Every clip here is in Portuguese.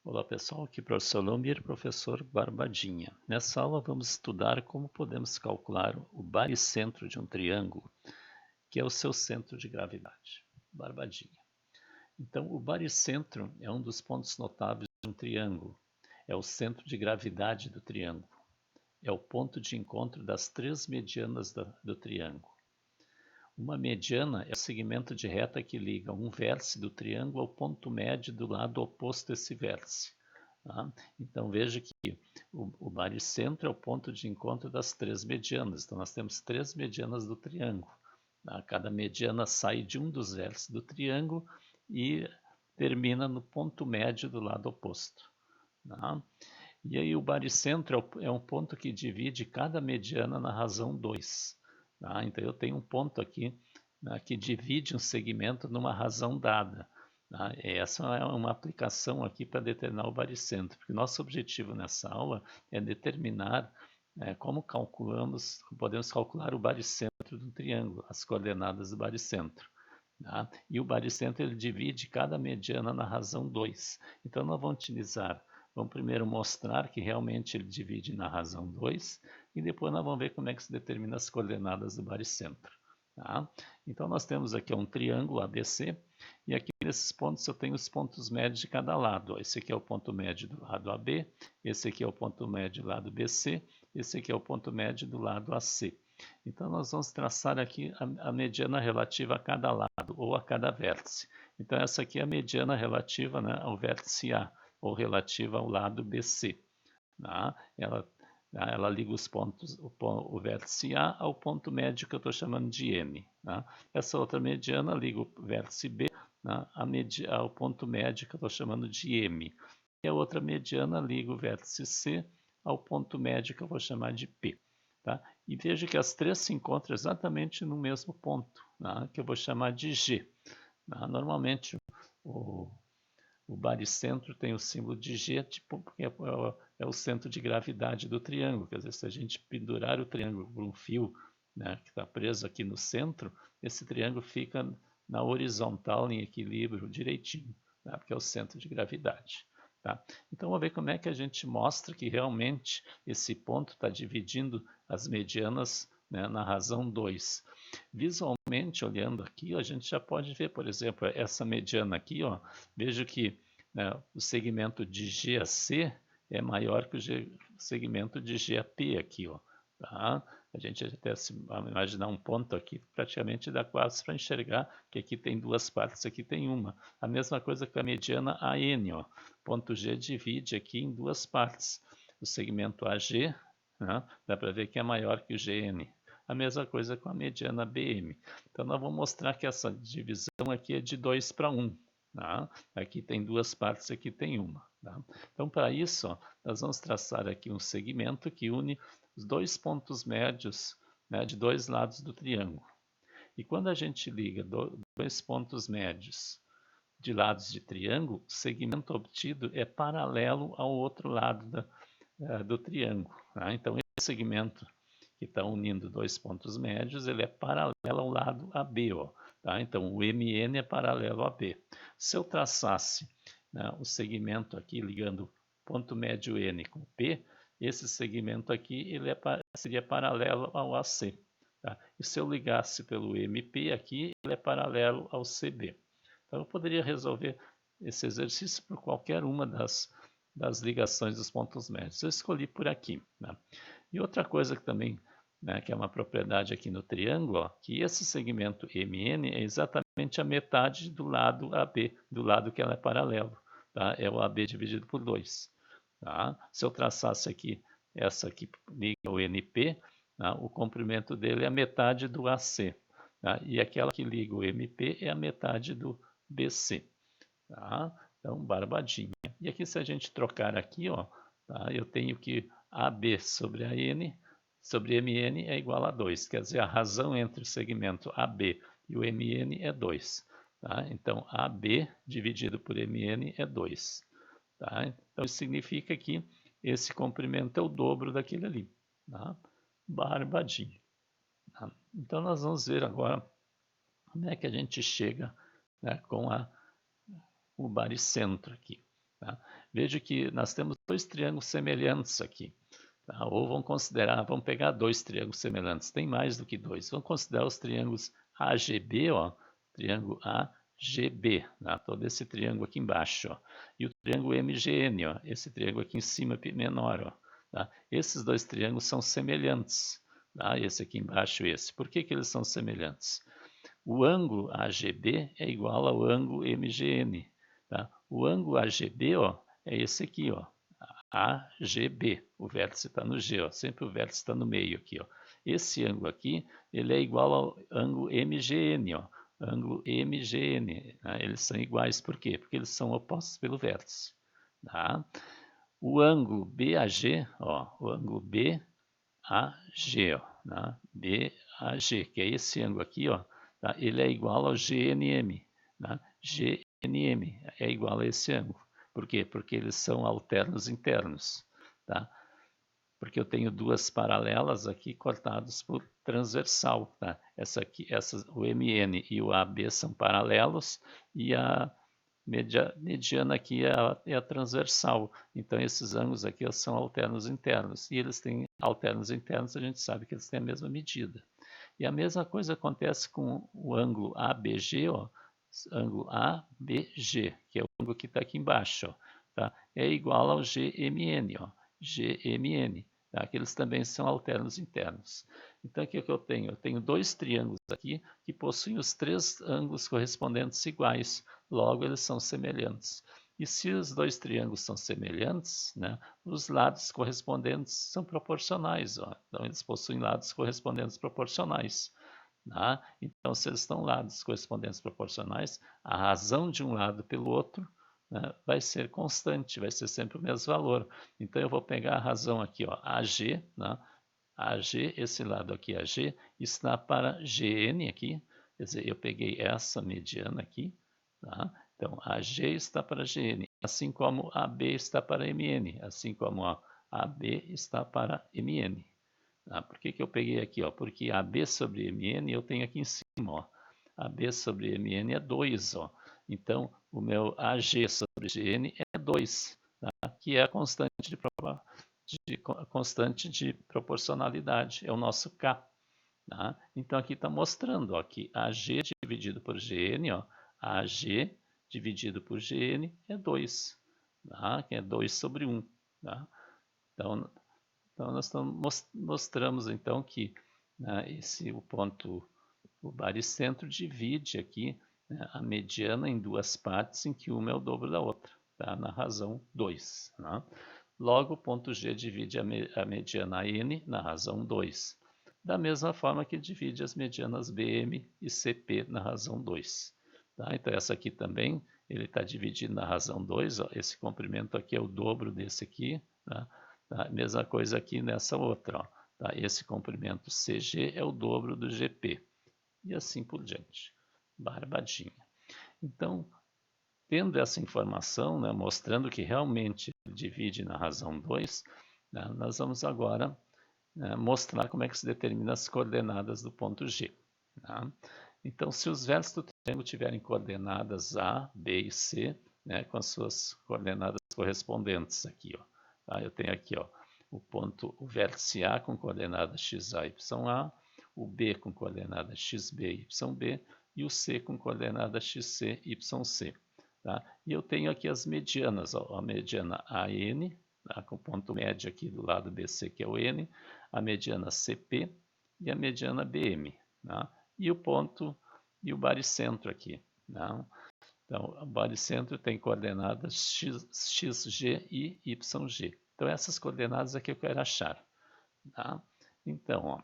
Olá pessoal, aqui é o professor Lomir, professor Barbadinha. Nessa aula vamos estudar como podemos calcular o baricentro de um triângulo, que é o seu centro de gravidade. Barbadinha. Então, o baricentro é um dos pontos notáveis de um triângulo. É o centro de gravidade do triângulo. É o ponto de encontro das três medianas do triângulo. Uma mediana é o segmento de reta que liga um vértice do triângulo ao ponto médio do lado oposto desse vértice. Tá? Então veja que o baricentro é o ponto de encontro das três medianas. Então nós temos três medianas do triângulo. Tá? Cada mediana sai de um dos vértices do triângulo e termina no ponto médio do lado oposto. Tá? E aí o baricentro é um ponto que divide cada mediana na razão 2. Tá? Então eu tenho um ponto aqui, né, que divide um segmento numa razão dada. Tá? Essa é uma aplicação aqui para determinar o baricentro, porque nosso objetivo nessa aula é determinar como podemos calcular o baricentro do triângulo, as coordenadas do baricentro. Tá? E o baricentro ele divide cada mediana na razão 2. Então nós vamos primeiro mostrar que realmente ele divide na razão 2 e depois nós vamos ver como é que se determina as coordenadas do baricentro. Tá? Então nós temos aqui um triângulo ABC e aqui nesses pontos eu tenho os pontos médios de cada lado. Esse aqui é o ponto médio do lado AB, esse aqui é o ponto médio do lado BC, esse aqui é o ponto médio do lado AC. Então nós vamos traçar aqui a mediana relativa a cada lado ou a cada vértice. Então essa aqui é a mediana relativa, né, ao vértice A ou relativa ao lado BC. Tá? Ela liga os pontos, o vértice A ao ponto médio que eu estou chamando de M. Tá? Essa outra mediana liga o vértice B, né, ao ponto médio que eu estou chamando de M. E a outra mediana liga o vértice C ao ponto médio que eu vou chamar de P. Tá? E veja que as três se encontram exatamente no mesmo ponto, tá? Que eu vou chamar de G. Tá? Normalmente o baricentro tem o símbolo de G, porque é o centro de gravidade do triângulo. Quer dizer, se a gente pendurar o triângulo por um fio, né, que está preso aqui no centro, esse triângulo fica na horizontal, em equilíbrio, direitinho, tá? Porque é o centro de gravidade. Tá? Então, vamos ver como é que a gente mostra que realmente esse ponto está dividindo as medianas, né, na razão 2. Visualmente, olhando aqui, a gente já pode ver, por exemplo, essa mediana aqui, ó, vejo que, né, o segmento de G a C é maior que o segmento de G a P aqui, ó, tá? A gente até se imaginar um ponto aqui, praticamente dá quase para enxergar que aqui tem duas partes, aqui tem uma. A mesma coisa com a mediana AN, ó. Ponto G divide aqui em duas partes. O segmento AG, né, dá para ver que é maior que o GN. A mesma coisa com a mediana BM. Então nós vamos mostrar que essa divisão aqui é de 2 para 1. Tá? Aqui tem duas partes, aqui tem uma. Tá? Então para isso, ó, nós vamos traçar aqui um segmento que une os dois pontos médios, né, de dois lados do triângulo. E quando a gente liga dois pontos médios de lados de triângulo, o segmento obtido é paralelo ao outro lado do triângulo. Tá? Então esse segmento que está unindo dois pontos médios, ele é paralelo ao lado AB. Ó, tá? Então o MN é paralelo a B. Se eu traçasse, né, o segmento aqui ligando ponto médio N com P, esse segmento aqui seria paralelo ao AC. Tá? E se eu ligasse pelo MP aqui, ele é paralelo ao CB. Então eu poderia resolver esse exercício por qualquer uma das ligações dos pontos médios. Eu escolhi por aqui. Né? E outra coisa que também, né, que é uma propriedade aqui no triângulo, ó, que esse segmento MN é exatamente a metade do lado AB, do lado que ela é paralelo. Tá? É o AB dividido por 2. Tá? Se eu traçasse aqui, essa aqui liga o NP, tá? O comprimento dele é a metade do AC. Tá? E aquela que liga o MP é a metade do BC. Tá? Então, barbadinha. E aqui, se a gente trocar aqui, ó, tá? Eu tenho que AB sobre a N, sobre MN é igual a 2. Quer dizer, a razão entre o segmento AB e o MN é 2. Tá? Então, AB dividido por MN é 2. Tá? Então, isso significa que esse comprimento é o dobro daquele ali. Tá? Barbadinho. Tá? Então, nós vamos ver agora como é que a gente chega, né, com o baricentro aqui. Tá? Veja que nós temos dois triângulos semelhantes aqui. Tá? Ou vamos pegar dois triângulos semelhantes, tem mais do que dois. Vamos considerar os triângulos AGB, ó, triângulo AGB, tá? Todo esse triângulo aqui embaixo, ó, e o triângulo MGN, ó, esse triângulo aqui em cima menor, ó, tá? Esses dois triângulos são semelhantes, tá? Esse aqui embaixo e esse. Por que eles são semelhantes? O ângulo AGB é igual ao ângulo MGN, tá? O ângulo AGB, ó, é esse aqui, ó, AGB, o vértice está no G, ó, sempre o vértice está no meio aqui, ó. Esse ângulo aqui, ele é igual ao ângulo MGN, ó, ângulo MGN, né? Eles são iguais, por quê? Porque eles são opostos pelo vértice, tá? O ângulo BAG, ó, o ângulo BAG, ó, né? BAG, que é esse ângulo aqui, ó, tá? Ele é igual ao GNM, né? GNM é igual a esse ângulo. Por quê? Porque eles são alternos internos, tá? Porque eu tenho duas paralelas aqui cortadas por transversal, tá? O MN e o AB são paralelos e a mediana aqui é a transversal. Então, esses ângulos aqui são alternos internos. E eles têm alternos internos, a gente sabe que eles têm a mesma medida. E a mesma coisa acontece com o ângulo ABG, ó, ângulo ABG, que é o ângulo que está aqui embaixo, ó, tá? É igual ao GMN, ó, GMN, tá? Que eles também são alternos internos. Então, o que eu tenho? Eu tenho dois triângulos aqui que possuem os três ângulos correspondentes iguais, logo eles são semelhantes. E se os dois triângulos são semelhantes, né, os lados correspondentes são proporcionais. Ó. Então, eles possuem lados correspondentes proporcionais. Tá? Então, se eles estão lados correspondentes proporcionais, a razão de um lado pelo outro, né, vai ser constante, vai ser sempre o mesmo valor. Então, eu vou pegar a razão aqui, ó, AG, né? AG, esse lado aqui, AG, está para GN aqui, quer dizer, eu peguei essa mediana aqui, tá? Então, AG está para GN, assim como AB está para MN, assim como a AB está para MN. Tá? Por que eu peguei aqui? Ó? Porque AB sobre MN eu tenho aqui em cima. Ó. AB sobre MN é 2. Ó. Então, o meu AG sobre GN é 2, tá? Que é a constante de proporcionalidade, é o nosso K. Tá? Então, aqui está mostrando ó, que AG dividido por GN, ó, AG dividido por GN é 2, tá? Que é 2 sobre 1. Tá? Então nós mostramos então que né, o baricentro divide aqui né, a mediana em duas partes, em que uma é o dobro da outra, tá? Na razão 2. Né? Logo, o ponto G divide a mediana N na razão 2. Da mesma forma que divide as medianas BM e CP na razão 2. Tá? Então, essa aqui também, ele está dividido na razão 2. Ó, esse comprimento aqui é o dobro desse aqui. Tá? Tá? Mesma coisa aqui nessa outra. Ó, tá? Esse comprimento CG é o dobro do GP. E assim por diante. Barbadinha. Então, tendo essa informação, né, mostrando que realmente divide na razão 2, né, nós vamos agora mostrar como é que se determina as coordenadas do ponto G. Tá? Então, se os vértices do triângulo tiverem coordenadas A, B e C, né, com as suas coordenadas correspondentes aqui, ó, tá? Eu tenho aqui ó, o vértice A com coordenadas xa, ya, o B com coordenadas xb, yb, e o C com coordenadas xc, yc. Tá? E eu tenho aqui as medianas, ó, a mediana AN, tá? Com o ponto médio aqui do lado BC, que é o N, a mediana CP e a mediana BM. Tá? E o ponto e o baricentro aqui. Tá? Então, o baricentro tem coordenadas xg e yg. Então, essas coordenadas aqui eu quero achar. Tá? Então, ó,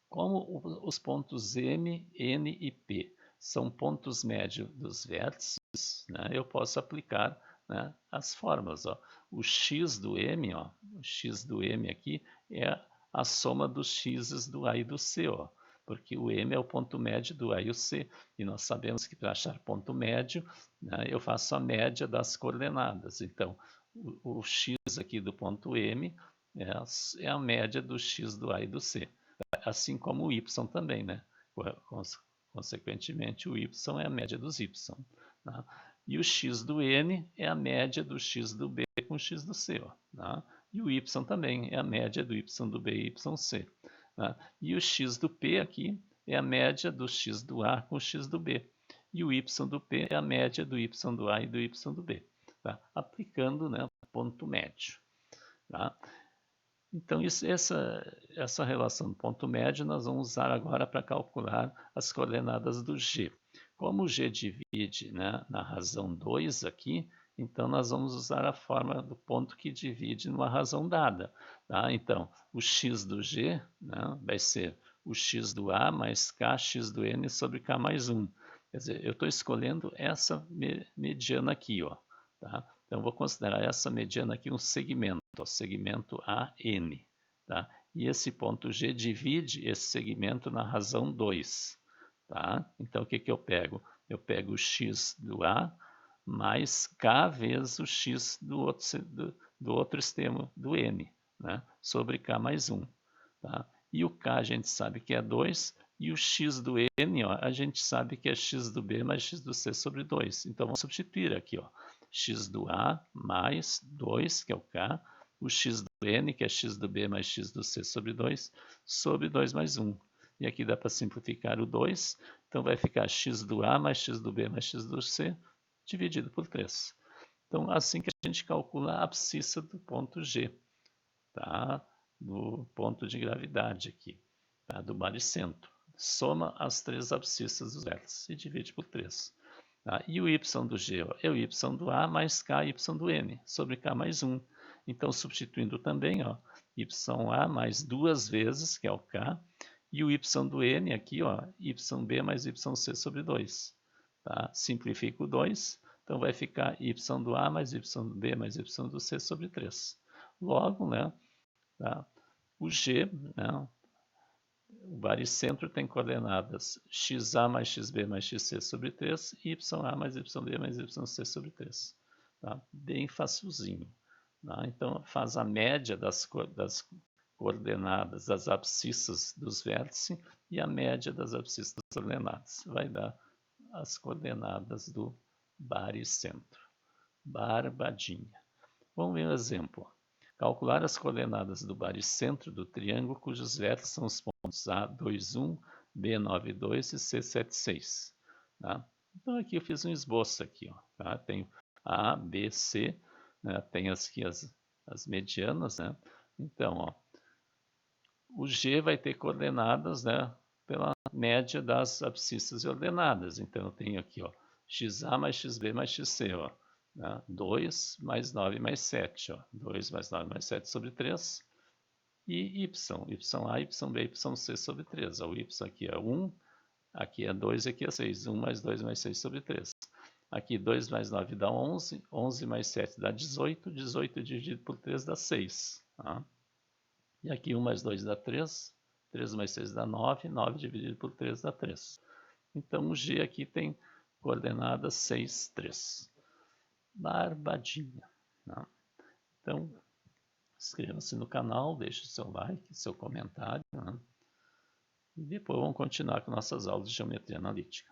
como os pontos M, N e P são pontos médios dos vértices, né, eu posso aplicar né, as formas. Ó. O x do M, ó, o x do M aqui é a soma dos x's do A e do C, ó, porque o M é o ponto médio do A e o C, e nós sabemos que para achar ponto médio, né, eu faço a média das coordenadas. Então, o x aqui do ponto M é a média do x do A e do C assim como o y também, né? Consequentemente, o y é a média dos y. Tá? E o x do n é a média do x do b com o x do c. Ó, tá? E o y também é a média do y do b e yc. Tá? E o x do p aqui é a média do x do a com o x do b. E o y do p é a média do y do a e do y do b. Tá? Aplicando, né, o ponto médio. Tá? Então, essa relação do ponto médio nós vamos usar agora para calcular as coordenadas do G. Como o G divide, né, na razão 2 aqui, então nós vamos usar a forma do ponto que divide numa razão dada. Tá? Então, o x do G, né, vai ser o x do A mais kx do N sobre k mais 1. Quer dizer, eu estou escolhendo essa mediana aqui, ó, tá? Então, vou considerar essa mediana aqui um segmento, ó, segmento AN. Tá? E esse ponto G divide esse segmento na razão 2. Tá? Então, o que eu pego? Eu pego o x do A mais k vezes o x do outro extremo do N, né? Sobre k mais 1. Tá? E o k a gente sabe que é 2, e o x do N, ó, a gente sabe que é x do B mais x do C sobre 2. Então, vamos substituir aqui, ó, x do A mais 2, que é o k, o x do N, que é x do B mais x do C sobre 2 mais 1. E aqui dá para simplificar o 2, então vai ficar x do A mais x do B mais x do C dividido por 3. Então, assim que a gente calcula a abscissa do ponto G, tá? Do ponto de gravidade aqui, tá? Do baricentro. Soma as 3 abscissas dos vértices e divide por 3. Tá? E o y do G, ó, é o y do A mais ky do N sobre k mais 1. Então, substituindo também, ó, YA mais 2 vezes, que é o k, e o y do N aqui, ó, YB mais YC sobre 2. Tá? Simplifico o 2, então vai ficar y do A mais y do B mais y do C sobre 3. Logo, né, tá? O G, né, o baricentro tem coordenadas xa mais xb mais xc sobre 3 e ya mais yb mais yc sobre 3. Tá? Bem facilzinho. Tá? Então, faz a média das coordenadas das abscissas dos vértices e a média das abscissas das coordenadas. Vai dar as coordenadas do baricentro. Barbadinha. Vamos ver um exemplo. Calcular as coordenadas do baricentro do triângulo cujos vértices são os pontos A21, B92 e C76. Tá? Então aqui eu fiz um esboço aqui, ó, tá? Tenho A, B, C, né? Tem aqui as medianas, né? Então, ó, o G vai ter coordenadas, né, pela média das abscissas e ordenadas. Então eu tenho aqui, ó, xa mais xb mais xc, ó. 2 mais 9 mais 7. Ó. 2 mais 9 mais 7 sobre 3. E y. YA, YB, YC sobre 3. Ó. O y aqui é 1, aqui é 2 e aqui é 6. 1 mais 2 mais 6 sobre 3. Aqui 2 mais 9 dá 11. 11 mais 7 dá 18. 18 dividido por 3 dá 6. Tá? E aqui 1 mais 2 dá 3. 3 mais 6 dá 9. 9 dividido por 3 dá 3. Então o G aqui tem coordenadas 6, 3. Barbadinha. Né? Então, inscreva-se no canal, deixe seu like, seu comentário. Né? E depois vamos continuar com nossas aulas de geometria analítica.